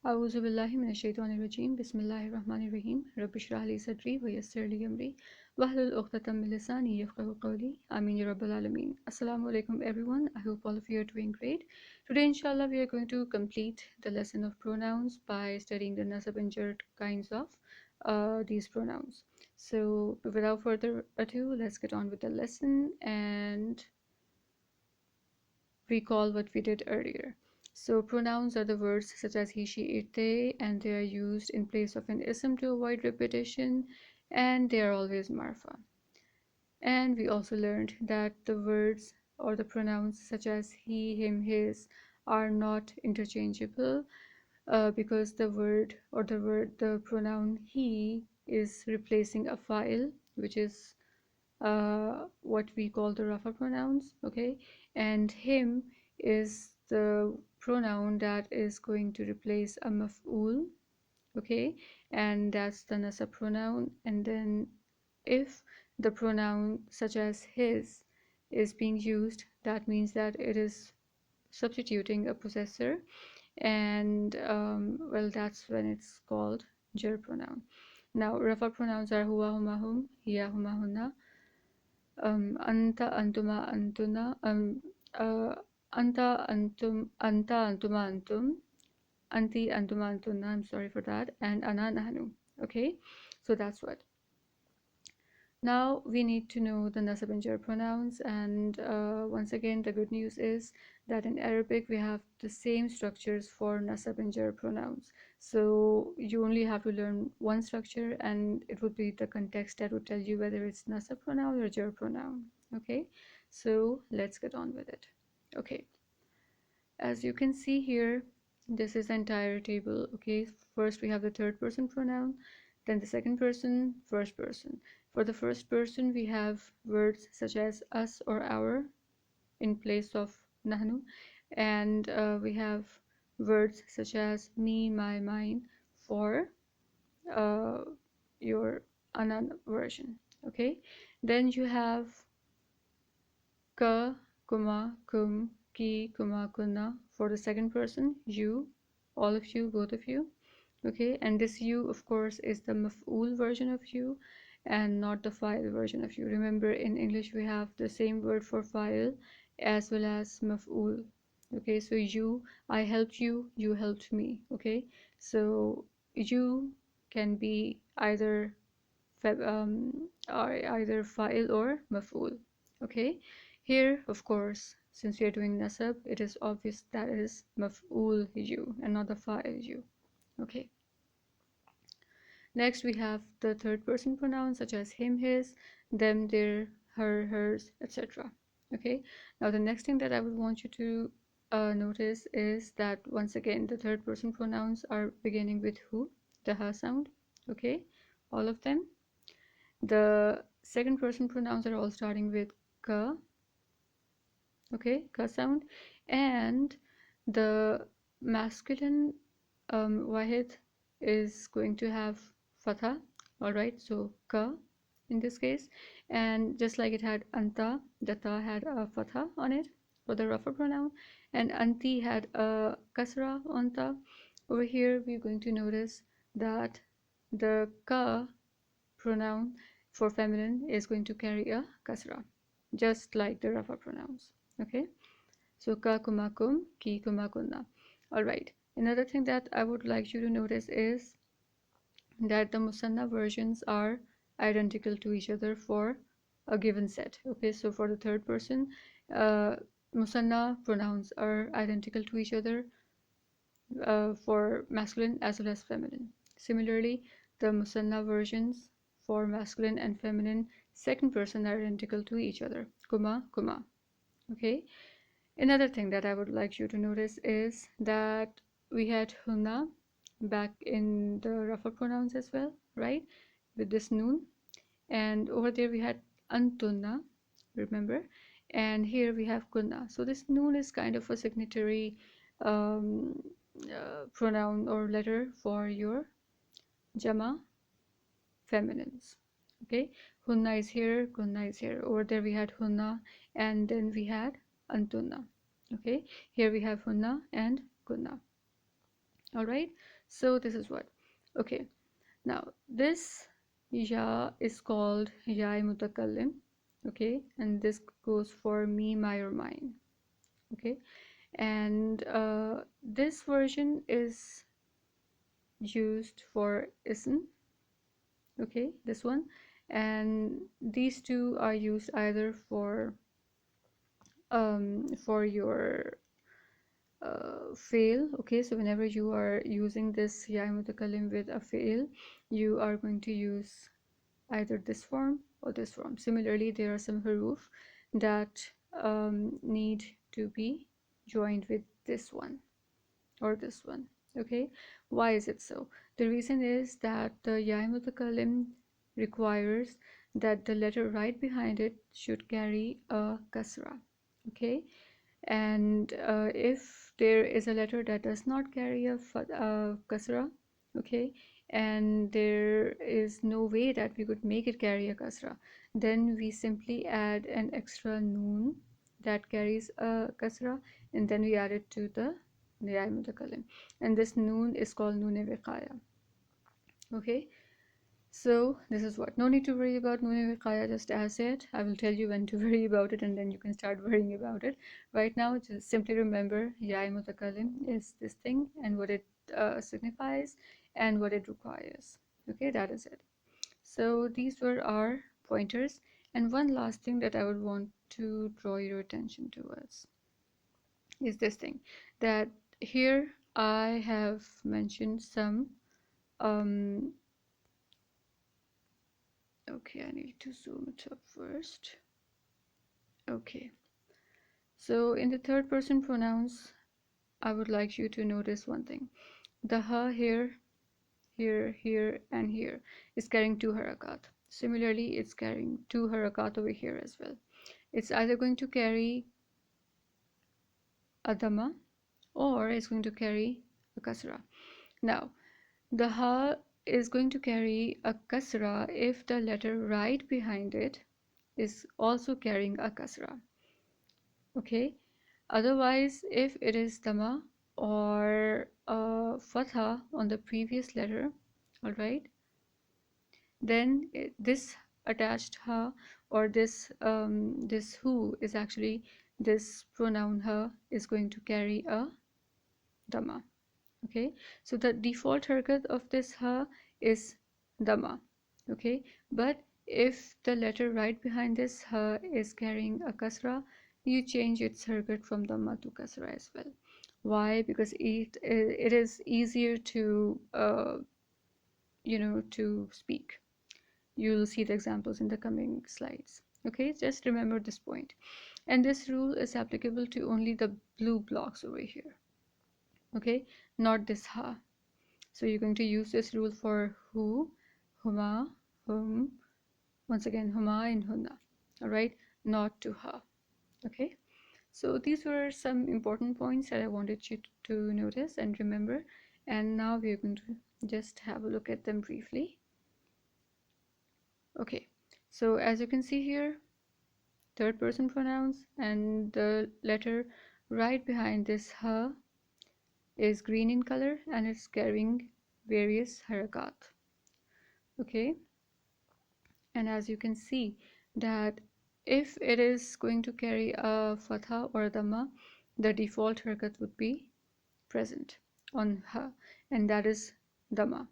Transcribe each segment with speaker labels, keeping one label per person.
Speaker 1: A'udhu billahi minash shaitanir rajeem. Bismillahir rahmanir rahim. Rabbi shrah li sadri wa yassir li amri wahlul 'uqdatam min lisani yafqahu qawli. Amin ya rabbal alamin. Assalamu alaikum everyone. I hope all of you are doing great. Today inshallah we are going to complete the lesson of pronouns by studying the nasab and jar kinds of these pronouns. So without further ado, let's get on with the lesson and recall what we did earlier. So pronouns are the words such as he, she, it, they, and they are used in place of an ism to avoid repetition, and they are always marfa. And we also learned that the words or the pronouns such as he, him, his are not interchangeable because the pronoun he is replacing a file, which is what we call the rafa pronouns, okay, and him is the pronoun that is going to replace a maf'ul, okay, and that's the nasab pronoun. And then if the pronoun such as his is being used, that means that it is substituting a possessor, and well, that's when it's called jar pronoun. Now rafa pronouns are huwa, huma, hum, hiya, huma, hunna, anta, antuma, antuna, uh, anta, antuma, antum, anti, antuma, antuna, I'm sorry for that, and ana, nahnu. Okay, so that's what. Now we need to know the nasab and jar pronouns, and once again the good news is that in Arabic we have the same structures for nasab and jar pronouns. So you only have to learn one structure, and it would be the context that would tell you whether it's nasab pronoun or jar pronoun. Okay, so let's get on with it. Okay, as you can see here, this is the entire table. Okay, first we have the third person pronoun, then the second person, first person. For the first person we have words such as us or our in place of nahnu, and we have words such as me, my, mine for uh, your anan version. Okay, then you have ka, kuma, kum, ki, kuma, kunna for the second person, you, all of you, both of you. Okay, and this you of course is the maf'ul version of you and not the fa'il version of you. Remember, in English we have the same word for fa'il as well as maf'ul. Okay, so you, I helped you, you helped me. Okay, so you can be either either fa'il or maf'ul. Okay, here of course, since we are doing nasab, it is obvious that it is maf'ul you and not the fa'il you. Okay, next we have the third person pronouns such as him, his, them, their, her, hers, etc. Okay, now the next thing that I would want you to notice is that once again the third person pronouns are beginning with who, the ha sound. Okay, all of them. The second person pronouns are all starting with ka, okay, ka sound, and the masculine wahid is going to have fatha. All right, so ka in this case, and just like it had anta, the ta had a fatha on it for the rafa pronoun, and anti had a kasra on ta. Over here we're going to notice that the ka pronoun for feminine is going to carry a kasra, just like the rafa pronouns. Okay, so ka, kuma, kum, ki, kuma, kunna. All right, another thing that I would like you to notice is that the musanna versions are identical to each other for a given set. Okay, so for the third person, musanna pronouns are identical to each other for masculine as well as feminine. Similarly, the musanna versions for masculine and feminine second person are identical to each other. Kuma, kuma. Okay. Another thing that I would like you to notice is that we had hunna back in the rafa pronouns as well, right? With this noon. And over there we had antunna, remember? And here we have kunna. So this noon is kind of a signatory um, pronoun or letter for your jama feminines. Okay, hunna is here, kunna is here. Over there we had hunna, and then we had antunna. Okay, here we have hunna and kunna. All right, so this is what. Okay, now this ya is called ya mutakallim. Okay, and this goes for me, my, or mine. Okay, and this version is used for ism. Okay, this one, and these two are used either for your fail. Okay, so whenever you are using this ya mutakallim with a fail, you are going to use either this form or this form. Similarly, there are some huruf that need to be joined with this one or this one. Okay, why is it so? The reason is that the ya mutakallim requires that the letter right behind it should carry a kasra. Okay, and if there is a letter that does not carry a kasra, okay, and there is no way that we could make it carry a kasra, then we simply add an extra noon that carries a kasra, and then we add it to the ya mutakallim, and this noon is called noon wiqaya. Okay, so this is what. No need to worry about Noon Wiqaya, just as it. I will tell you when to worry about it, and then you can start worrying about it. Right now, just simply remember Ya Mutakallim is this thing and what it signifies and what it requires. Okay, that is it. So these were our pointers. And one last thing that I would want to draw your attention towards is this thing, that here I have mentioned some um, okay, I need to zoom it up first. Okay, so in the third person pronouns, I would like you to notice one thing. The ha here, here, here, and here is carrying two harakat. Similarly, it's carrying two harakat over here as well. It's either going to carry a dhamma or it's going to carry a kasra. Now, the ha is going to carry a kasra if the letter right behind it is also carrying a kasra. Okay, otherwise if it is dhamma or fatha on the previous letter, all right, then this attached ha or this who is actually this pronoun ha is going to carry a dhamma. Okay, so the default harakat of this ha is dhamma. Okay, but if the letter right behind this ha is carrying a kasra, you change its harakat from dhamma to kasra as well. Why? Because it is easier to to speak. You'll see the examples in the coming slides. Okay, just remember this point. And this rule is applicable to only the blue blocks over here. Okay, not this ha. So you're going to use this rule for who, huma, whom, once again huma and hunna. All right, not to ha. Okay, so these were some important points that I wanted you to notice and remember. And now we're going to just have a look at them briefly. Okay, so as you can see here, third person pronouns, and the letter right behind this ha is green in color and it's carrying various harakat. Okay, and as you can see that if it is going to carry a fatha or a dhamma, the default harakat would be present on ha, and that is dhamma.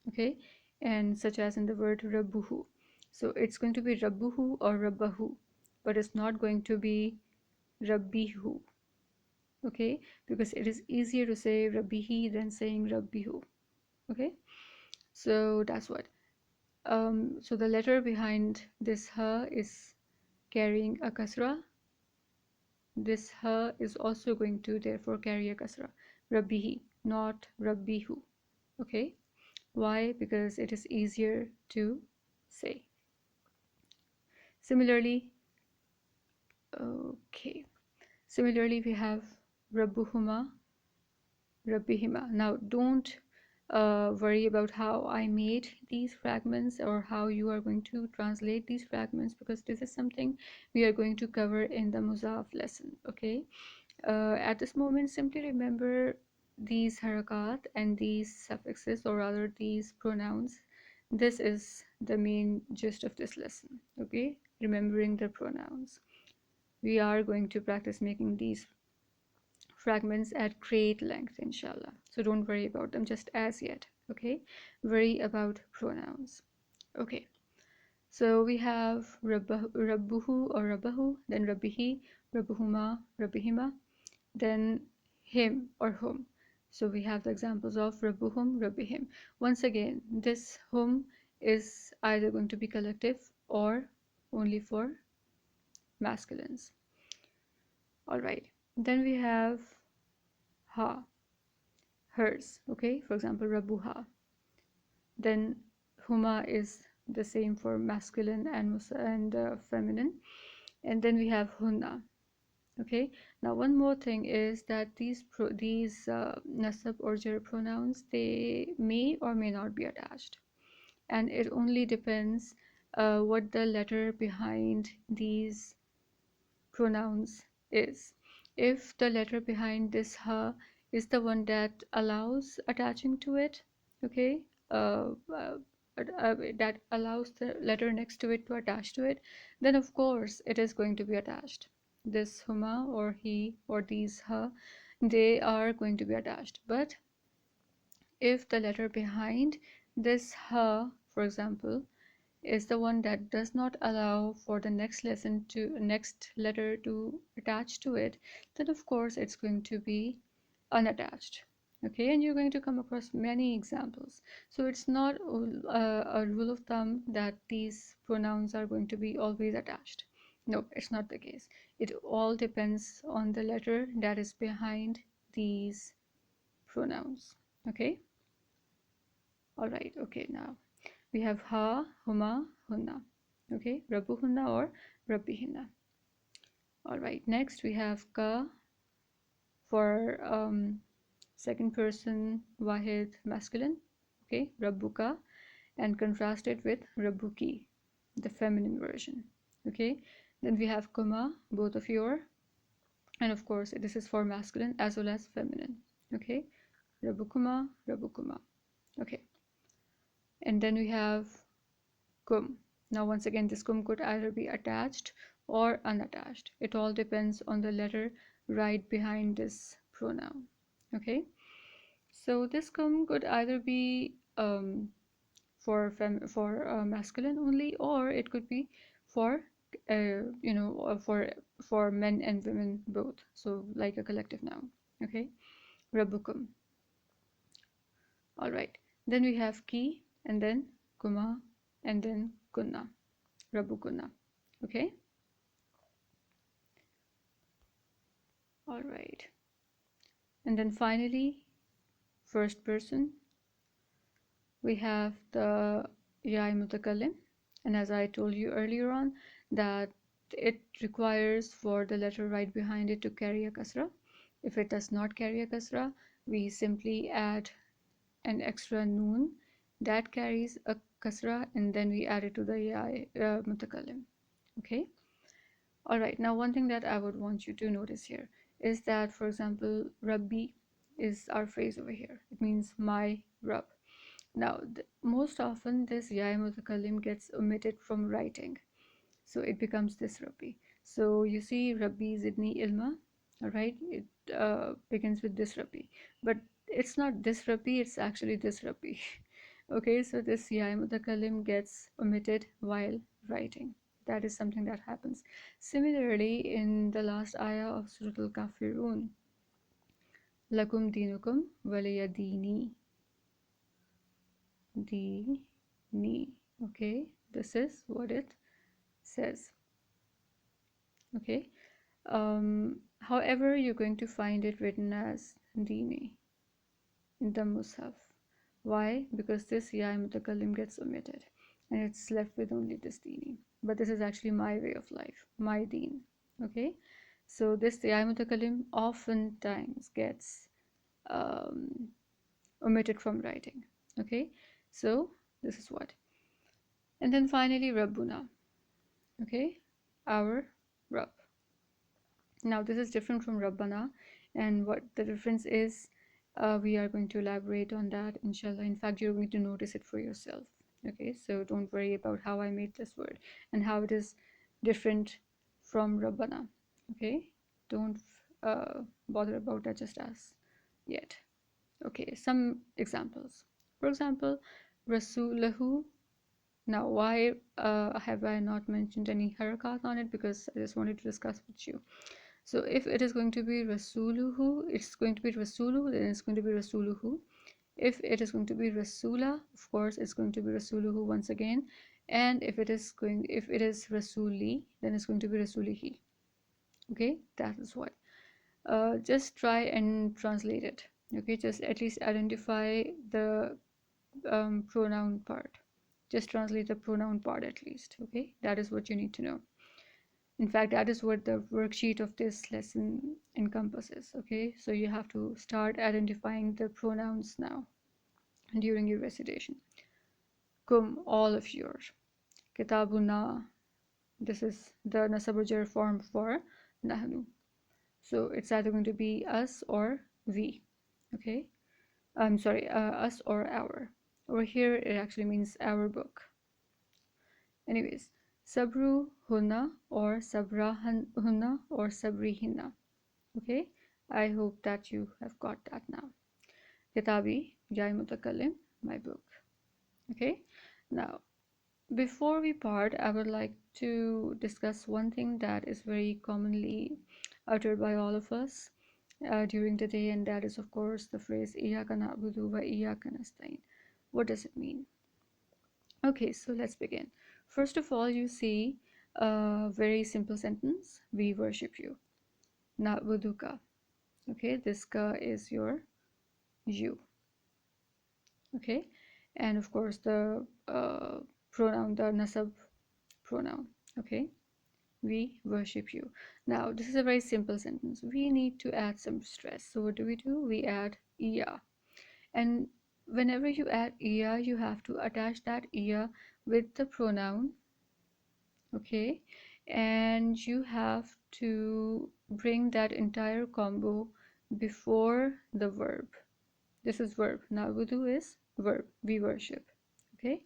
Speaker 1: Okay, and such as in the word rabbuhu, so it's going to be rabbuhu or rabbahu, but it's not going to be rabbihu. Okay, because it is easier to say rabbihi than saying rabbihu. Okay, so that's what. So the letter behind this ha is carrying a kasra. This ha is also going to therefore carry a kasra. Rabbihi, not rabbihu. Okay, why? Because it is easier to say. Similarly, okay. Similarly, we have rabbuhuma, rabbihima. Now, don't worry about how I made these fragments or how you are going to translate these fragments, because this is something we are going to cover in the Muzaf lesson. Okay, at this moment, simply remember these harakat and these suffixes, or rather these pronouns, this is the main gist of this lesson. Okay, remembering the pronouns. We are going to practice making these fragments at great length, inshallah. So don't worry about them just as yet. Okay, worry about pronouns. Okay, so we have rabbuhu or rabbahu, then rabbihi, rabbuhuma, rabbihima, then him or whom. So we have the examples of rabbuhum, rabbihim. Once again, this whom is either going to be collective or only for masculines. All right, then we have ha, hers. Okay, for example, rabbuha. Then huma is the same for masculine and feminine. And then we have hunna. Okay, now one more thing is that these nasab or jar pronouns, they may or may not be attached, and it only depends what the letter behind these pronouns is. If the letter behind this ha is the one that allows attaching to it, okay, uh, uh, that allows the letter next to it to attach to it, then of course it is going to be attached. This huma or he or these ha, they are going to be attached. But if the letter behind this ha, for example, is the one that does not allow for the next letter to attach to it, then of course it's going to be unattached. Okay, and you're going to come across many examples. So it's not a rule of thumb that these pronouns are going to be always attached. No, it's not the case. It all depends on the letter that is behind these pronouns. Okay, all right. Okay, now we have ha, huma, hunna. Okay, rabbuhunna or rabbihinna. All right, next we have ka for second person wahid masculine. Okay, rabbuka, and contrast it with rabbuki, the feminine version. Okay, then we have kuma, both of your, and of course this is for masculine as well as feminine. Okay, rabbukuma, rabbukuma. Okay, and then we have kum. Now once again, this kum could either be attached or unattached. It all depends on the letter right behind this pronoun. Okay, so this kum could either be for masculine only, or it could be for for men and women both. So like a collective noun. Okay, rabbukum. All right. Then we have ki, and then kuma, and then kunna, rabbukunna. Okay. All right. And then finally, first person, we have the ya mutakallim, and as I told you earlier on, that it requires for the letter right behind it to carry a kasra. If it does not carry a kasra, we simply add an extra noon that carries a kasra, and then we add it to the ya mutakallim. Okay. All right, now one thing that I would want you to notice here is that, for example, Rabbi is our phrase over here. It means my Rabb. Now, most often this ya mutakallim gets omitted from writing, so it becomes this Rabbi. So you see, Rabbi zidni ilma. All right, it begins with this Rabbi, but it's not this Rabbi. It's actually this Rabbi. Okay, so this ya mutakallim gets omitted while writing. That is something that happens. Similarly, in the last ayah of Surah Al-Kafirun, lakum dinukum waliya dini. Dini. Okay, this is what it says. Okay. However, you're going to find it written as dini in the Mus'haf. Why? Because this ya mutakallim gets omitted, and it's left with only this dini. But this is actually my way of life, my deen. Okay, so this ya mutakallim oftentimes gets omitted from writing. Okay, so this is what. And then finally, Rabbuna. Okay, our Rabb. Now this is different from Rabbana, and what the difference is We are going to elaborate on that, inshallah. In fact, you're going to notice it for yourself. Okay, so don't worry about how I made this word and how it is different from Rabbana. Okay, don't bother about that just as yet. Okay, some examples. For example, Rasulahu. Now, why have I not mentioned any harakat on it? Because I just wanted to discuss with you. So if it is going to be Rasuluhu, it's going to be Rasulu, then it's going to be Rasuluhu. If it is going to be Rasula, of course, it's going to be Rasuluhu once again. And if it is Rasuli, then it's going to be Rasulihi. Okay, that is what. Just try and translate it. Okay, just at least identify the pronoun part. Just translate the pronoun part at least. Okay, that is what you need to know. In fact, that is what the worksheet of this lesson encompasses. Okay, so you have to start identifying the pronouns now during your recitation. Kum, all of yours. Kitabuna, this is the nasabujar form for nahnu. So it's either going to be us or we. Okay, I'm sorry, us or our. Over here, it actually means our book. Anyways, sabru hunna or sabrahan hunna or sabrihinna. Okay, I hope that you have got that now. Kitabi, Jai Mutakallim, my book. Okay, now before we part, I would like to discuss one thing that is very commonly uttered by all of us during the day, and that is, of course, the phrase Iyyaka na'budu wa iyyaka nasta'in. What does it mean? Okay, so let's begin. First of all, you see a very simple sentence: we worship you. Na'buduka. Okay, this ka is your you. Okay, and of course the pronoun, the nasab pronoun. Okay, we worship you. Now this is a very simple sentence. We need to add some stress. So what do? We add iya, and whenever you add iya, you have to attach that iya with the pronoun. Okay, and you have to bring that entire combo before the verb. This is verb. Na'budu is verb. We worship. Okay,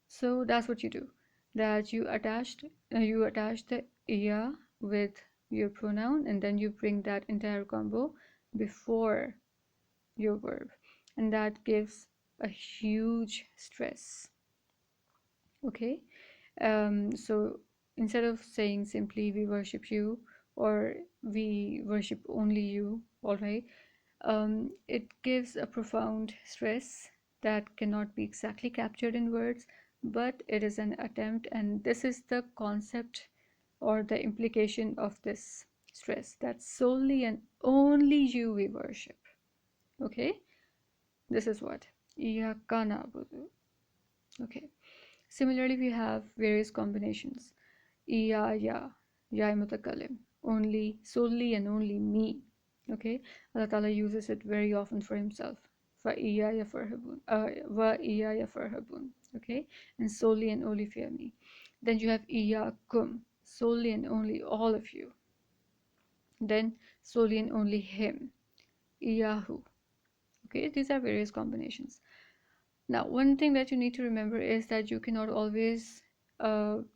Speaker 1: so that's what you do. That you attach the iya with your pronoun, and then you bring that entire combo before your verb, and that gives a huge stress. Okay, so instead of saying simply we worship you or we worship only you, all right, it gives a profound stress that cannot be exactly captured in words, but it is an attempt, and this is the concept or the implication of this stress, that solely and only you we worship. Okay, this is what Iyyaka na'budu. Okay, similarly we have various combinations. Iya ya mutakallim, only, solely and only me. Okay, Allah Ta'ala uses it very often for himself. Wa iyaya farhabun. Okay, and solely and only fear me. Then you have iyakum, solely and only all of you. Then solely and only him, iyahu. Okay, these are various combinations. Now, one thing that you need to remember is that you cannot always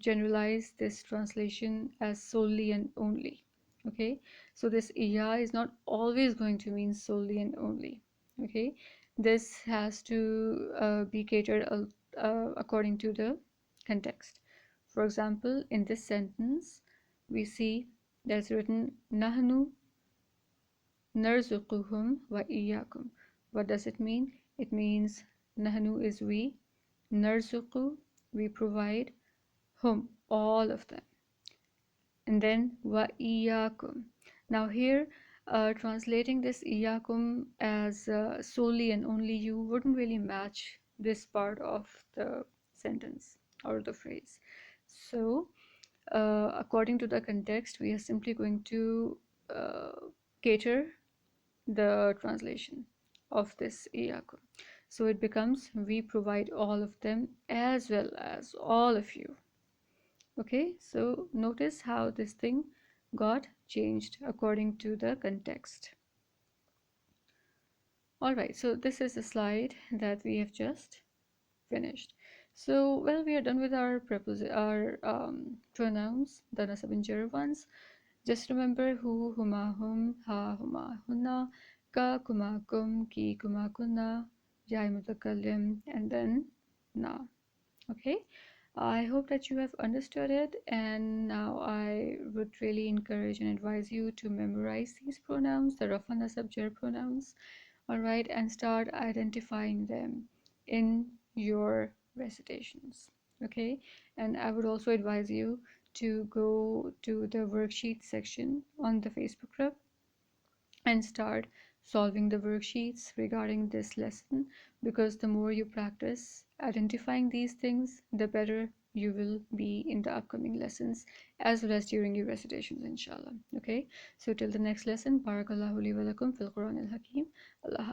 Speaker 1: generalize this translation as solely and only. Okay, so this iya is not always going to mean solely and only. Okay, this has to be catered according to the context. For example, in this sentence, we see there's written nahnu narzuquhum wa iyyakum. What does it mean? It means nahnu is we, narzuqu we provide, hum all of them, and then wa iyyakum. Now here, translating this iyyakum as solely and only you wouldn't really match this part of the sentence or the phrase. So according to the context, we are simply going to cater the translation of this iyakum. So it becomes we provide all of them as well as all of you. Okay, so notice how this thing got changed according to the context. All right, so this is a slide that we have just finished. So, well, we are done with our pronouns, the nasab and jar ones. Just remember who, huma, hum, ha, huma, hunna, ka, kuma, kum, ki, kuma, kunna, jai mutakallim, and then na. Okay, I hope that you have understood it, and now I would really encourage and advise you to memorize these pronouns, the rafa nasab jar pronouns, all right, and start identifying them in your recitations. Okay, and I would also advise you to go to the worksheet section on the Facebook group and start solving the worksheets regarding this lesson, because the more you practice identifying these things, the better you will be in the upcoming lessons as well as during your recitations, inshallah. Okay, so till the next lesson, barakallahu li wa lakum fil Qur'an al Hakim. Allah